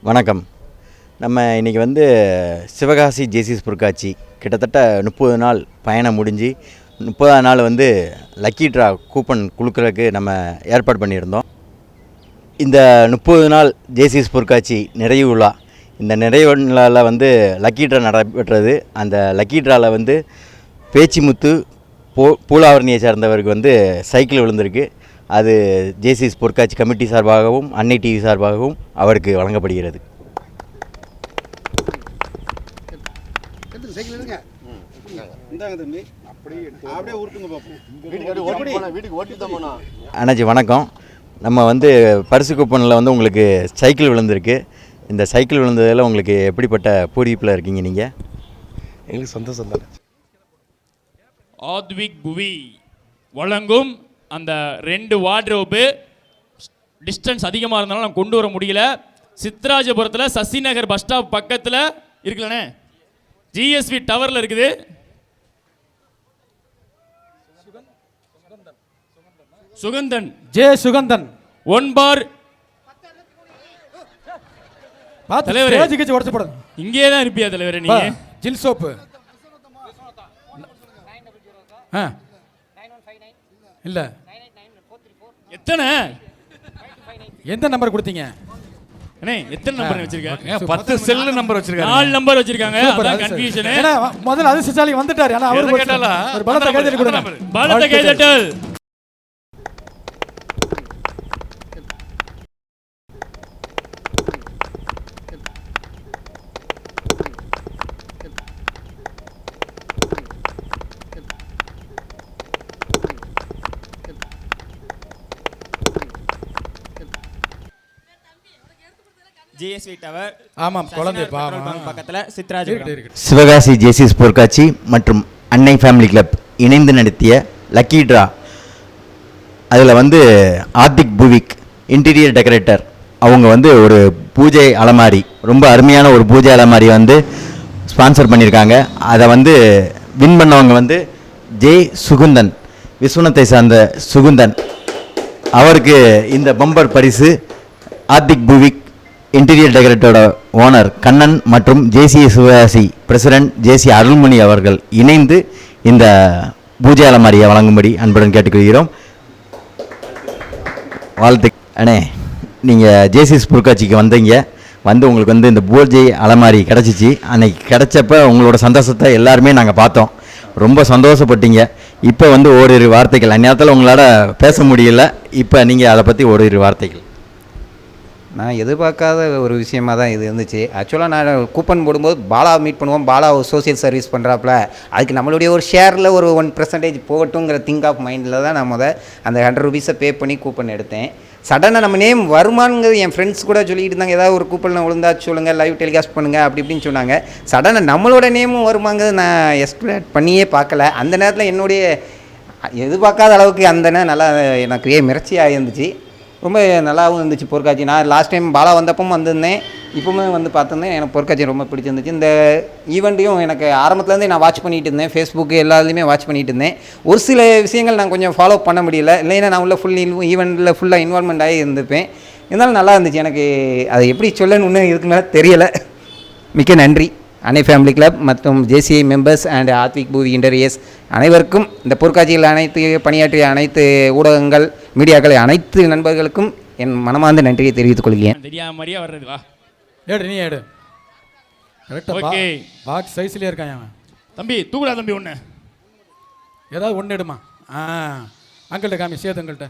வணக்கம். நம்ம இன்றைக்கி வந்து சிவகாசி ஜேசிஸ் பொருட்காட்சி கிட்டத்தட்ட 30 நாள் பயணம் முடிஞ்சு 30ஆம் நாள் வந்து லக்கி ட்ரா கூப்பன் குழுக்கிறதுக்கு நம்ம ஏற்பாடு பண்ணியிருந்தோம். இந்த 30 நாள் ஜேசிஸ் பொருட்காட்சி நிறைவு விழா, இந்த நிறைவு விழாவில் வந்து லக்கி ட்ரா நடைபெற்றது. அந்த லக்கி ட்ராவில் வந்து பேச்சிமுத்து பூலாவரணியை சேர்ந்தவருக்கு வந்து சைக்கிள் விழுந்திருக்கு. அது ஜேசிஸ் பொருட்காட்சி கமிட்டி சார்பாகவும் அன்னை டிவி சார்பாகவும் அவருக்கு வழங்கப்படுகிறது. அண்ணாச்சி வணக்கம். நம்ம வந்து பரிசு கூப்பனில் வந்து உங்களுக்கு சைக்கிள் விழுந்திருக்கு. இந்த சைக்கிள் விழுந்ததில் உங்களுக்கு எப்படிப்பட்ட பூரிப்பில் இருக்கீங்க நீங்கள்? எங்களுக்கு சந்தோஷம் தான். ஆத்விக் புவி வழங்கும் அந்த 2 வார்ட்ரோப்பு டிஸ்டன்ஸ் அதிகமாக இருந்தாலும் நான் கொண்டு வர முடியல. சித்ராஜபுரத்தில் சசிநகர் பஸ் ஸ்டாப் பக்கத்தில் இருக்குல்லண்ணே, ஜிஎஸ்வி டவரில் இருக்குது. சுகந்தன் சுகந்தன் 1 பார் தலைவரே, இங்கே தான் இருப்பியா தலைவரே? நீ ஜில் சோப்பு இல்ல எத்தனை எந்த நம்பர் கொடுத்தீங்க? அண்ணே எத்தனை நம்பர் வச்சிருக்காங்க? 10 செல் நம்பர் வச்சிருக்காங்க. 4 நம்பர் வச்சிருக்காங்க. அதான் கன்ஃபியூஷன். முதல்ல அதிர்ஷ்டசாலி வந்துட்டாரு. ஆனா அவரு கேட்டல ஒரு பலத்த கைதட்டல் கொடுங்க. பலத்த கைதட்டல். ஜிஎஸ்வி டவர், ஆமாம், குழந்தை பாவம் பக்கத்துல சித்ராஜபுரம். சிவகாசி ஜேசிஸ் பொருட்காட்சி மற்றும் அன்னை ஃபேமிலி கிளப் இணைந்து நடத்திய லக்கி ட்ரா, அதில் வந்து ஆர்த்திக் புவிக் இன்டீரியர் டெக்கரேட்டர் அவங்க வந்து ஒரு பூஜை அலமாரி, ரொம்ப அருமையான ஒரு பூஜை அலமாரி வந்து ஸ்பான்சர் பண்ணியிருக்காங்க. அதை வந்து வின் பண்ணவங்க வந்து சுகுந்தன், விஸ்வநாத்தை சார்ந்த சுகுந்தன். அவருக்கு இந்த பம்பர் பரிசு ஆர்த்திக் புவிக் இன்டீரியர் டெக்கரேட்டரோட ஓனர் கண்ணன் மற்றும் ஜேசி சிவகாசி பிரசிடென்ட் ஜேசி அருள்மணி அவர்கள் இணைந்து இந்த பூஜை அலமாரியை வழங்கும்படி அன்புடன் கேட்டுக்கொள்கிறோம். வாழ்த்து அண்ணே. நீங்கள் ஜேசிஸ் பொருட்காட்சிக்கு வந்தீங்க, வந்து உங்களுக்கு வந்து இந்த பூஜை அலமாரி கிடச்சிச்சு. அன்னைக்கு கிடச்சப்ப உங்களோட சந்தோஷத்தை எல்லாருமே நாங்கள் பார்த்தோம். ரொம்ப சந்தோஷப்பட்டீங்க. இப்போ வந்து ஓரிரு வார்த்தைகள், அந்நேரத்தில் உங்களால் பேச முடியல, இப்போ நீங்கள் அதை பற்றி ஓரிரு வார்த்தைகள். நான் எதிர்பார்க்காத ஒரு விஷயமாக தான் இது இருந்துச்சு. ஆக்சுவலாக நான் கூப்பன் போடும்போது பாலாவை மீட் பண்ணுவோம், பாலா ஒரு சோசியல் சர்வீஸ் பண்ணுறாப்புல, அதுக்கு நம்மளுடைய ஒரு ஷேரில் ஒரு 1% போகட்டுங்கிற திங்க் ஆஃப் மைண்டில் தான் நான் அந்த 100 ரூபீஸை பே பண்ணி கூப்பன் எடுத்தேன். சடனாக நம்ம நேம் வருமானங்கிறது என் ஃப்ரெண்ட்ஸ் கூட சொல்லிட்டு இருந்தாங்க, ஏதாவது ஒரு கூப்பன் விழுந்தா சொல்லுங்கள், லைவ் டெலிகாஸ்ட் பண்ணுங்கள் அப்படி இப்படின்னு சொன்னாங்க. சடனாக நம்மளோட நேமும் வருமாங்கிறது நான் எக்ஸ்பெக்ட் பண்ணியே பார்க்கல. அந்த நேரத்தில் என்னுடைய எதிர்பார்க்காத அளவுக்கு அந்த நல்லா எனக்கு மிரட்சியாக இருந்துச்சு. ரொம்ப நல்லாவும் இருந்துச்சு பொருட்காட்சி. நான் லாஸ்ட் டைம் பாலா வந்தப்பவும் வந்திருந்தேன், இப்போவுமே வந்து பார்த்துருந்தேன். எனக்கு பொருட்காட்சி ரொம்ப பிடிச்சிருந்துச்சு. இந்த ஈவெண்ட்டையும் எனக்கு ஆரம்பத்துலேருந்தே நான் வாட்ச் பண்ணிகிட்டு இருந்தேன், ஃபேஸ்புக்கு எல்லாத்துலேயுமே வாட்ச் பண்ணிகிட்டு இருந்தேன். ஒரு சில விஷயங்கள் நான் கொஞ்சம் ஃபாலோ பண்ண முடியல, இல்லைன்னா நான் உள்ள ஈவெண்ட்டில் ஃபுல்லாக இன்வால்மெண்ட் ஆகி இருந்திருப்பேன். இருந்தாலும் நல்லா இருந்துச்சு. எனக்கு அதை எப்படி சொல்லணும்னு இதுக்கு மேலே தெரியலை. மிக்க நன்றி. அன்னை ஃபேமிலி கிளப் மற்றும் JCI members and Aadvik Poovi interiors அனைவருக்கும், இந்த பொருட்காட்சியில் அனைத்து பணியாற்றிய அனைத்து ஊடகங்கள், மீடியாக்கள், அனைத்து நண்பர்களுக்கும் என் மனமார்ந்த நன்றியை தெரிவித்துக் கொள்கிறேன். தெரியாம மாதிரியா வர்றது வா. நீ எடு. ஓகே, பாக்ஸ் சைஸ்லயே இருக்கான் அவன். தம்பி தூக்குடா தம்பி, ஒன்று ஏதாவது ஒன்று எடுமா. அங்கிள்கிட்ட காமி, சேது அங்கிள்கிட்ட.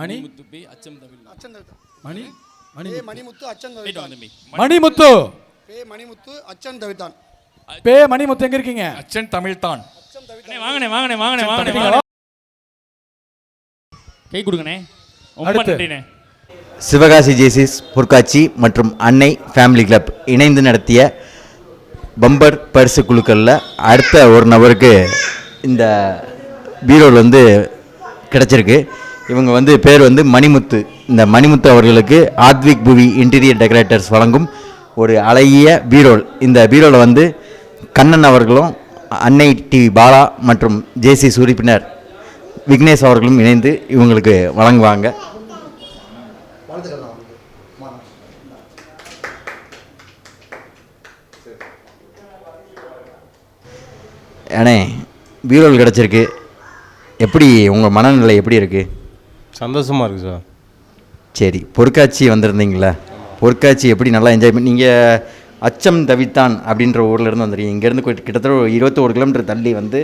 மணி மணி மணி மணிமுத்து அச்சன் தவித்தான். மணிமுத்து மணிமுத்து அச்சன் தவித்தான். மணிமுத்து எங்க இருக்கீங்க? அச்சன் தமிழ்தான். வாங்கனே வாங்கனே வாங்கனே வாங்கனே, கை கொடுங்கண்ணே. ரொம்ப நன்றிண்ணே. சிவகாசி ஜேசிஸ் பொருட்காட்சி மற்றும் அன்னை ஃபேமிலி கிளப் இணைந்து நடத்திய பம்பர் பரிசு குழுக்களில் அடுத்த ஒரு நபருக்கு இந்த பீரோல் வந்து கிடச்சிருக்கு. இவங்க வந்து பேர் வந்து மணிமுத்து. இந்த மணிமுத்து அவர்களுக்கு ஆத்விக் புவி இன்டீரியர் டெக்கரேட்டர்ஸ் வழங்கும் ஒரு அழகிய பீரோல். இந்த பீரோவில் வந்து கண்ணன் அவர்களும் அன்னை டிவி பாலா மற்றும் ஜேசி உறுப்பினர் விக்னேஷ் அவர்களும் இணைந்து இவங்களுக்கு வழங்குவாங்க. அண்ணே பீரோல் கிடச்சிருக்கு, எப்படி உங்கள் மனநிலை எப்படி இருக்குது? சந்தோஷமாக இருக்குது சார். சரி, பொற்காட்சி வந்திருந்தீங்களா? பொற்காட்சி எப்படி நல்லா என்ஜாய் பண்ணி நீங்கள் அச்சம் தவித்தான் அப்படின்ற ஊர்லேருந்து வந்துருக்கீங்க. இங்கேருந்து கிட்டத்தட்ட ஒரு 21 கிலோமீட்டர் தள்ளி வந்து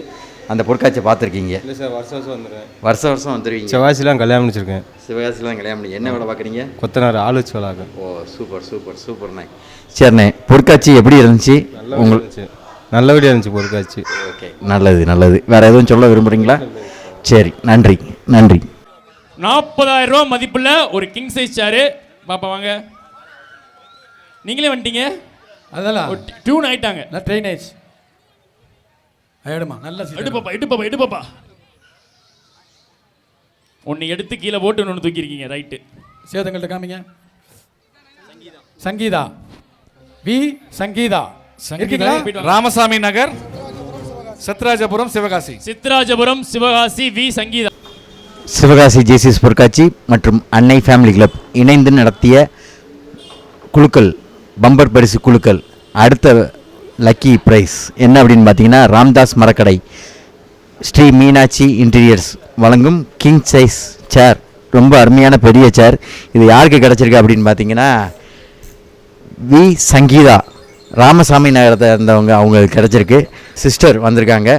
அந்த பொற்காட்சியை பார்த்துருக்கீங்க. இல்லை சார், வருஷம் வருஷம் வந்துடுறேன். வருஷம் வந்துடுவீங்க. சிவாசிலாம் கல்யாணம் முடிச்சிருக்கேன். சிவகாசிலாம் கல்யாணம் பண்ணி என்ன வேலை பார்க்குறீங்க? கொத்தனார் ஆள் வச்சு வேலை. ஓ சூப்பர்ண்ணே. சரிண்ணே, பொற்காட்சி எப்படி இருந்துச்சு உங்களுக்கு? நல்லபடியாக இருந்துச்சு பொருட்காட்சி. ஓகே, நல்லது. வேறு எதுவும் சொல்ல விரும்புகிறீங்களா? சரி, நன்றி. 40,000 ரூபா மதிப்புள்ள ஒரு கிங் சைஸ் சேரு. பாப்பா வாங்க, நீங்களே வந்துட்டீங்க. அதெல்லாம் டியூன் ஆயிட்டாங்க. நான் ட்ரைனேஜ் ஆயிடுமா? நல்ல எடு பாப்பா. ஒன்று எடுத்து கீழே போட்டு ஒன்று தூக்கியிருக்கீங்க. ரைட்டு, சேதங்கள்ட்ட காமிங்க. சங்கீதா வி சங்கீதா இருக்கீங்களா? ராமசாமி நகர், சித்ராஜபுரம், சிவகாசி. சித்ராஜபுரம் சிவகாசி வி சங்கீதா. சிவகாசி ஜேசிஎஸ் பொற்காட்சி மற்றும் அன்னை ஃபேமிலி கிளப் இணைந்து நடத்திய குழுக்கள், பம்பர் பரிசு குழுக்கள். அடுத்த லக்கி ப்ரைஸ் என்ன அப்படின்னு பார்த்தீங்கன்னா, ராம்தாஸ் மரக்கடை, ஸ்ரீ மீனாட்சி இன்டீரியர்ஸ் வழங்கும் கிங் சைஸ் சேர். ரொம்ப அருமையான பெரிய சேர். இது யாருக்கு கிடச்சிருக்கு அப்படின்னு பார்த்தீங்கன்னா, வி சங்கீதா, ராமசாமி நகரத்தை இருந்தவங்க, அவங்களுக்கு கிடச்சிருக்கு. சிஸ்டர் வந்திருக்காங்க.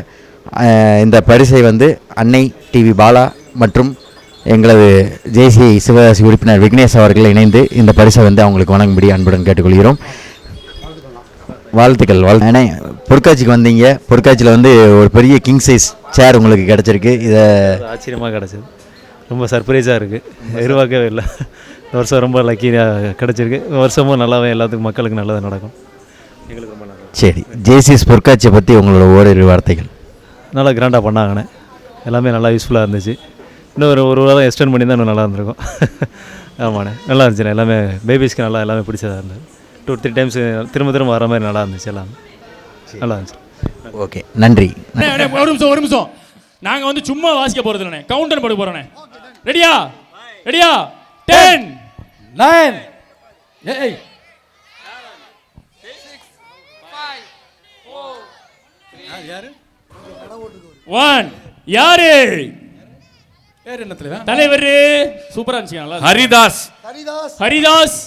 இந்த பரிசை வந்து அன்னை டிவி பாலா மற்றும் எங்களது ஜேசிஐ சிவகாசி உறுப்பினர் விக்னேஷ் அவர்கள் இணைந்து இந்த பரிசை வந்து அவங்களுக்கு வழங்கும்படி அன்புடன் கேட்டுக்கொள்கிறோம். வாழ்த்துக்கள். ஏன்னா பொற்காட்சிக்கு வந்தீங்க, பொற்காட்சியில் வந்து ஒரு பெரிய கிங் சைஸ் சேர் உங்களுக்கு கிடச்சிருக்கு. இதை ஆச்சரியமாக கிடச்சிது. ரொம்ப சர்ப்ரைஸாக இருக்குது, எதிர்பார்க்கவே இல்லை. இந்த வருஷம் ரொம்ப லக்கியாக கிடச்சிருக்கு. வருஷமும் நல்லாவே எல்லாத்துக்கும் மக்களுக்கு நல்லது நடக்கும். எங்களுக்கு ரொம்ப நல்லா. சரி, ஜேசிஎஸ் பொற்காட்சியை பற்றி உங்களோட ஓரிரு வார்த்தைகள். நல்லா கிராண்டாக பண்ணாங்கண்ணே, எல்லாமே நல்லா யூஸ்ஃபுல்லாக இருந்துச்சு. இன்னும் ஒரு வாரம் எக்ஸ்டெண்ட் பண்ணி தான் இன்னும் நல்லா இருந்திருக்கும். ஆமாண்ணே, நல்லா இருந்துச்சுண்ணே. எல்லாமே பேபிஸ்க்கு நல்லா எல்லாமே பிடிச்சதாக இருந்தது. 2-3 டைம்ஸ் திரும்ப வர மாதிரி நல்லா இருந்துச்சு. எல்லாமே நல்லா இருந்துச்சு. ஓகே, நன்றி. ஒரு நிமிஷம். நாங்கள் வந்து சும்மா வாசிக்க போகிறது இல்லைண்ணே, கவுண்டர் போட போகிறோண்ணே. ரெடியா? 10 9 8 1. யாரு பேர் என்ன தலைவா? தலைவர்? சூப்பரா இருந்துச்சு. நல்லா ஹரிதாஸ், ஹரிதாஸ்,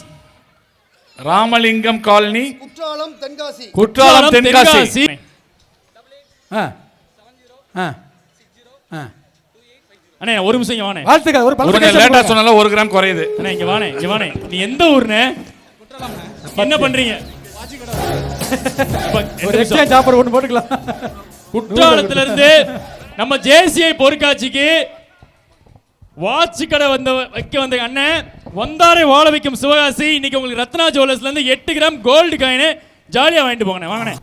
ராமலிங்கம் காலனி, குற்றாலம் தென்காசி. குற்றாலம் தென்காசி. அண்ணே ஒரு நிமிஷம் இங்க வாணே. வாழ்த்துக்கள். ஒரு கொஞ்சம் லேட்டா சொன்னால 1 கிராம் குறையுது. அண்ணே இங்க வாணே. நீ எந்த ஊர்னே? என்ன பண்றீங்க? ஒரு எக்ஸ்சேஞ்ச் ஆஃபர் ஒன்னு போட்டுக்கலாம். குற்றாலத்துல இருந்து நம்ம ஜேசிஐ பொற்காட்சிக்கு வாட்ச் கடை வைக்க வந்த அண்ணன் வந்தாரை வாழ வைக்கும் சிவகாசி. இன்னைக்கு உங்களுக்கு ரத்னா ஜுவல்லர்ஸ்ல இருந்து 8 கிராம் கோல்டு காயின் ஜாலியா வாங்கிட்டு போங்கண்ணே. வாங்கண்ணே.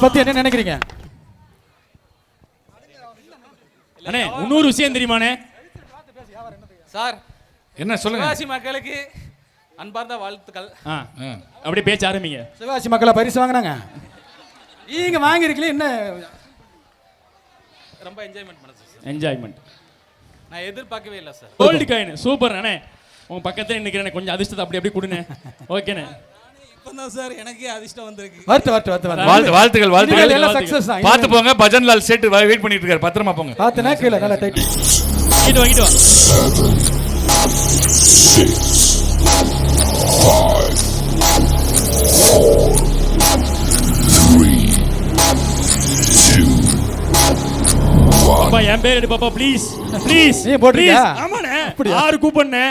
பத்தி என்ன நினைக்கிறீங்க அண்ணே? இன்னொரு விஷயம் தெரியுமாண்ணே? சார், என்ன சொல்லுங்க? சிவகாசி மக்களுக்கு அன்பார்ந்த வாழ்த்துக்கள். அப்படியே பேச்ச ஆரம்பிங்க. சிவகாசி மக்களை பரிசு வாங்கினாங்க, நீங்க வாங்கிருக்கீங்களே, என்ன ரொம்ப என்ஜாய்மெண்ட் பண்ணது சார். என்ஜாய்மெண்ட் நான் எதிர்பார்க்கவே இல்லை சார். கோல்டு காயின் சூப்பர் அண்ணே. உங்க பக்கத்துல நிக்கிறேன், கொஞ்சம் அதிர்ஷ்டத்தை அப்படி கொடுங்க. ஓகேண்ணே. இப்பதான் சார் எனக்கே அதிர்ஷ்டம் வந்திருக்கு. வாழ்த்துக்கள். எல்லாம் சக்சஸ் தான். பாத்து போங்க, பஜன்லால் சேட் வெயிட் பண்ணிட்டு இருக்காரு. பத்திரமா போங்க. பாத்துனா கீழ நல்லா டைட் வாங்கிட்டு வா. 7, 6, 5, 4, 3, 2, 1. பாப்பா என் பேர் எடு பாப்பா, ப்ளீஸ் ப்ளீஸ். நீ போடுறியா? ஆமாண்ணே, 6 கூப்பண்ணே.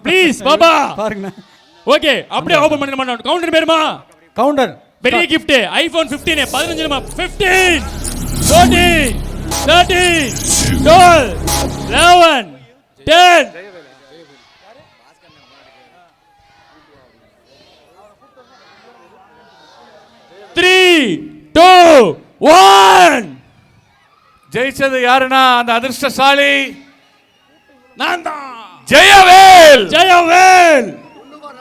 ப்ளீஸ் பாப்பா பாருங்க. ஓகே, அப்படியே ஓபன் பண்ணி மாட்டோம். கவுண்டர் பேருமா? கவுண்டர். பெரிய gift iPhone 15 15 15 14 13 12 11 10. Three, 2, 1. ஜெயிச்சது யாருன்னா அந்த அதிர்ஷ்டசாலி நான் தான். ஜெயவேல். 1 பார்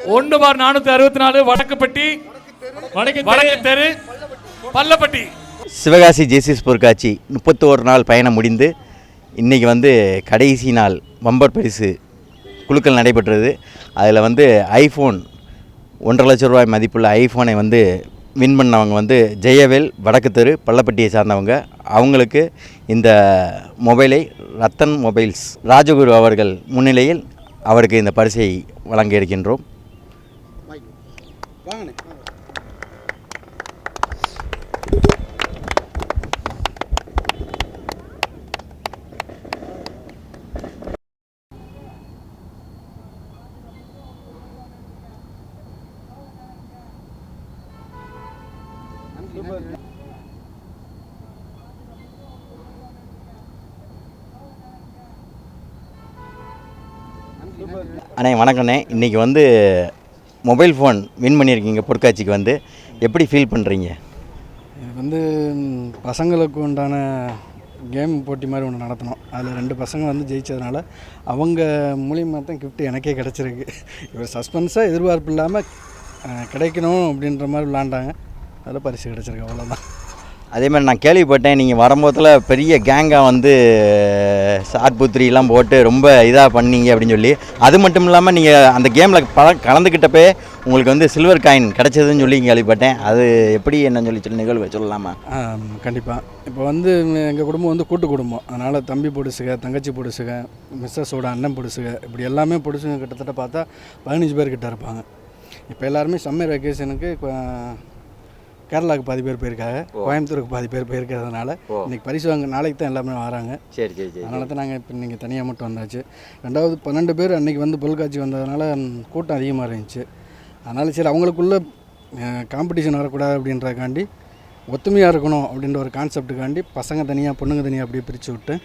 466 1 பார் 464 வடக்குப்பட்டி, வடக்கு தெரு, பள்ளப்பட்டி. சிவகாசி ஜேசிஸ் பொருட்காட்சி 31 நாள் பயணம் முடிந்து இன்றைக்கி வந்து கடைசி நாள் பம்பர் பரிசு குழுக்கள் நடைபெற்றது. அதில் வந்து ஐஃபோன் 1.5 லட்சம் ரூபாய் மதிப்புள்ள ஐஃபோனை வந்து வின் பண்ணவங்க வந்து ஜெயவேல் வடக்கு தெரு பள்ளப்பட்டியை சார்ந்தவங்க. அவங்களுக்கு இந்த மொபைலை ரத்தன் மொபைல்ஸ் ராஜகுரு அவர்கள் முன்னிலையில் அவருக்கு இந்த பரிசை வழங்க இருக்கின்றோம். வாங்கண்ணே. அண்ணே வணக்கண்ணே. இன்றைக்கி வந்து மொபைல் ஃபோன் வின் பண்ணியிருக்கீங்க பொருட்காட்சிக்கு வந்து எப்படி ஃபீல் பண்ணுறீங்க? இது வந்து பசங்களுக்கு உண்டான கேம் போட்டி மாதிரி ஒன்று நடத்தினோம். அதில் 2 பசங்க வந்து ஜெயித்ததுனால அவங்க மூலியமாக தான் கிஃப்ட் எனக்கே கிடச்சிருக்கு. இவர் சஸ்பென்ஸாக எதிர்பார்ப்பு இல்லாமல் கிடைக்கணும் அப்படின்ற மாதிரி விளாண்டாங்க. அதில் பரிசு கிடச்சிருக்கு, அவ்வளோதான். அதே மாதிரி நான் கேள்விப்பட்டேன் நீங்கள் வரும்போதில் பெரிய கேங்காக வந்து ஷார்ட் புத்திரிலாம் போட்டு ரொம்ப இதாக பண்ணீங்க அப்படின்னு சொல்லி. அது மட்டும் இல்லாமல் நீங்கள் அந்த கேமில் கலந்துக்கிட்டப்பே உங்களுக்கு வந்து சில்வர் காயின் கிடச்சதுன்னு சொல்லி கேள்விப்பட்டேன். அது எப்படி என்னன்னு சொல்லி நிகழ்வு சொல்லலாமா? கண்டிப்பாக. இப்போ வந்து எங்கள் குடும்பம் வந்து கூட்டு குடும்பம். அதனால் தம்பி பொடுசுக, தங்கச்சி பொடுசுக, மிஸ்ஸஸோட அண்ணன் பொடுசுக, இப்படி எல்லாமே பொடுசுங்க கிட்டத்தட்ட பார்த்தா 15 பேர்கிட்ட இருப்பாங்க. இப்போ எல்லாருமே சம்மர் வெக்கேஷனுக்கு கேரளாவுக்கு 10 பேர் போயிருக்காங்க, கோயம்புத்தூருக்கு 10 பேர் போயிருக்கிறதுனால இன்றைக்கி பரிசு வாங்க நாளைக்கு தான் எல்லாமே வராங்க. சரி சரி சரி. அதனால தான் நாங்கள் இப்போ இன்றைக்கி தனியாக மட்டும் வந்தாச்சு. 2வது 12 பேர் அன்றைக்கி வந்து பொருட்காட்சி வந்ததுனால கூட்டம் அதிகமாக இருந்துச்சு. அதனால் சரி அவங்களுக்குள்ள காம்படிஷன் வரக்கூடாது அப்படின்றக்காண்டி ஒத்துமையாக இருக்கணும் அப்படின்ற ஒரு கான்செப்டுக்காண்டி பசங்க தனியாக பொண்ணுங்க தனியாக அப்படியே பிரித்து விட்டு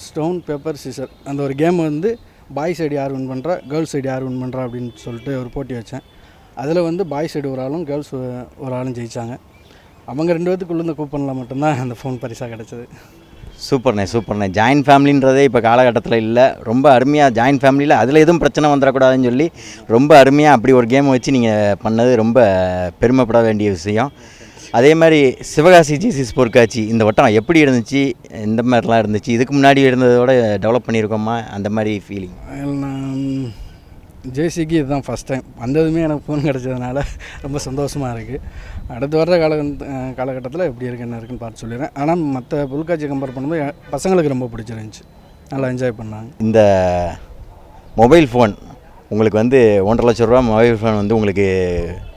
ஸ்டோன் பேப்பர் சிசர் அந்த ஒரு கேம் வந்து பாய் சைடு யார் வின் பண்ணுறா, கேர்ள்ஸ் சைடு யார் வின் பண்ணுறா அப்படின்னு சொல்லிட்டு ஒரு போட்டி வச்சேன். அதில் வந்து பாய் சைடு ஒரு ஆளும் கேர்ள்ஸ் ஒரு ஆளும் ஜெயித்தாங்க. அவங்க 2 பேத்துக்குள்ள இந்த கூப்பனில் மட்டும்தான் அந்த ஃபோன் பரிசாக கிடச்சிது. சூப்பர்ண்ணே. ஜாயின்ட் ஃபேமிலின்றதே இப்போ காலகட்டத்தில் இல்லை. ரொம்ப அருமையாக ஜாயின்ட் ஃபேமிலியில் அதில் எதுவும் பிரச்சனை வந்துடக்கூடாதுன்னு சொல்லி ரொம்ப அருமையாக அப்படி ஒரு கேம் வச்சு நீங்கள் பண்ணது ரொம்ப பெருமைப்பட வேண்டிய விஷயம். அதே மாதிரி சிவகாசி ஜேசிஸ் பொருட்காட்சி இந்த வட்டம் எப்படி இருந்துச்சு? இந்த மாதிரிலாம் இருந்துச்சு? இதுக்கு முன்னாடி இருந்ததோட டெவலப் பண்ணியிருக்கோமா? அந்த மாதிரி ஃபீலிங்? ஜேசிக்கு இதுதான் ஃபஸ்ட் டைம் வந்ததுமே எனக்கு ஃபோன் கிடச்சதுனால ரொம்ப சந்தோஷமாக இருக்குது. அடுத்து வர்ற காலகட்டத்தில் எப்படி இருக்குது என்ன இருக்குன்னு பார்த்து சொல்லிடுறேன். ஆனால் மற்ற பொருட்காட்சியை கம்பேர் பண்ணும்போது பசங்களுக்கு ரொம்ப பிடிச்சிருந்துச்சி, நல்லா என்ஜாய் பண்ணாங்க. இந்த மொபைல் ஃபோன் உங்களுக்கு வந்து 1.5 லட்ச ரூபா மொபைல் ஃபோன் வந்து உங்களுக்கு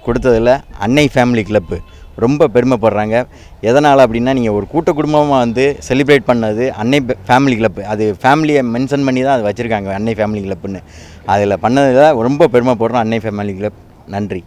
கொடுத்ததில் அன்னை ஃபேமிலி கிளப்பு ரொம்ப பெருமைப்படுறாங்க. எதனால் அப்படின்னா நீங்கள் ஒரு கூட்ட குடும்பமாக வந்து செலிப்ரேட் பண்ணது அன்னை ஃபேமிலி கிளப்பு. அது ஃபேமிலியை மென்ஷன் பண்ணி தான் அது வச்சுருக்காங்க அன்னை ஃபேமிலி கிளப்புன்னு. அதில் பண்ணதில் ரொம்ப பெருமைப்படுறோம் அன்னை ஃபேமிலி கிளப். நன்றி.